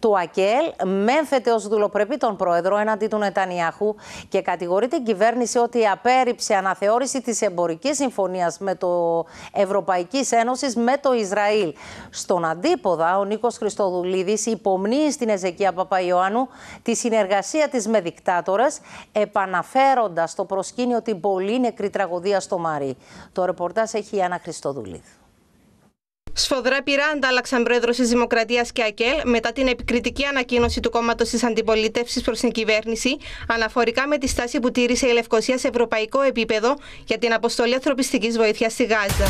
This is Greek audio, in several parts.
του ΑΚΕΛ μένθεται ως δουλοπρεπή τον πρόεδρο έναντι του Νετανιάχου και κατηγορεί την κυβέρνηση ότι απέρριψε αναθεώρηση της εμπορικής συμφωνίας με το Ευρωπαϊκής Ένωσης με το Ισραήλ. Στον αντίποδα, ο Νίκος Χριστοδουλίδης υπομνήει στην Εζεκία Παπαϊωάννου τη συνεργασία της με δικτάτορες, επαναφέροντας στο προσκήνιο την πολύ νεκρή τραγωδία στο Μαρί. Το ρεπορτάζ έχει η Άννα Χριστοδουλίδη. Σφοδρά πειρά αντάλλαξαν πρόεδρος της Δημοκρατίας και ΑΚΕΛ μετά την επικριτική ανακοίνωση του κόμματος της αντιπολίτευσης προς την κυβέρνηση αναφορικά με τη στάση που τήρησε η Λευκοσία σε ευρωπαϊκό επίπεδο για την αποστολή ανθρωπιστικής βοήθειας στη Γάζα.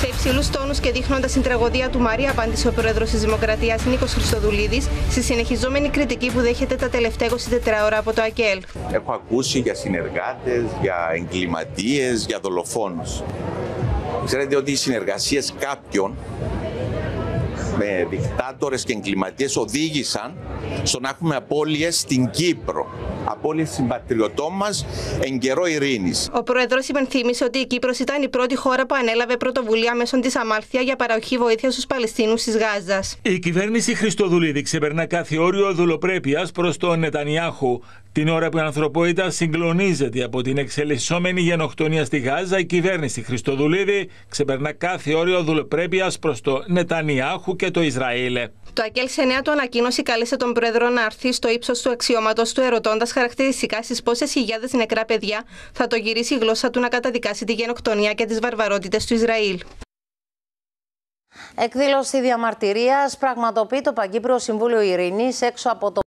Σε υψηλούς τόνους και δείχνοντας την τραγωδία του Μαρί, απάντησε ο πρόεδρος της Δημοκρατίας Νίκος Χριστοδουλίδης στη συνεχιζόμενη κριτική που δέχεται τα τελευταία 24 ώρα από το ΑΚΕΛ. Έχω ακούσει για συνεργάτες, για εγκληματίες, για δολοφόνους. Ξέρετε ότι οι συνεργασίες κάποιων με δικτάτορες και εγκληματίες οδήγησαν στο να έχουμε απώλειες στην Κύπρο. Απώλειες συμπατριωτών μας εν καιρό ειρήνης. Ο πρόεδρος υπενθύμησε ότι η Κύπρος ήταν η πρώτη χώρα που ανέλαβε πρωτοβουλία μέσω της Αμάλθεια για παροχή βοήθειας στους Παλαιστίνους της Γάζας. Η κυβέρνηση Χριστοδουλίδη ξεπερνά κάθε όριο δουλοπρέπειας προς τον Νετανιάχου. Την ώρα που η ανθρωπότητα συγκλονίζεται από την εξελισσόμενη γενοκτονία στη Γάζα, η κυβέρνηση Χριστοδουλίδη ξεπερνά κάθε όριο δουλοπρέπειας προς τον Νετανιάχου και το Ισραήλ. Το ΑΚΕΛ σε νέα του ανακοίνωση κάλεσε τον πρόεδρο να έρθει στο ύψος του αξιώματος του, ερωτώντας χαρακτηριστικά στις πόσες χιλιάδες νεκρά παιδιά θα το γυρίσει η γλώσσα του να καταδικάσει τη γενοκτονία και τις βαρβαρότητες του Ισραήλ. Εκδήλωση διαμαρτυρίας πραγματοποιεί το Παγκύπριο Συμβούλιο Ειρήνης έξω από το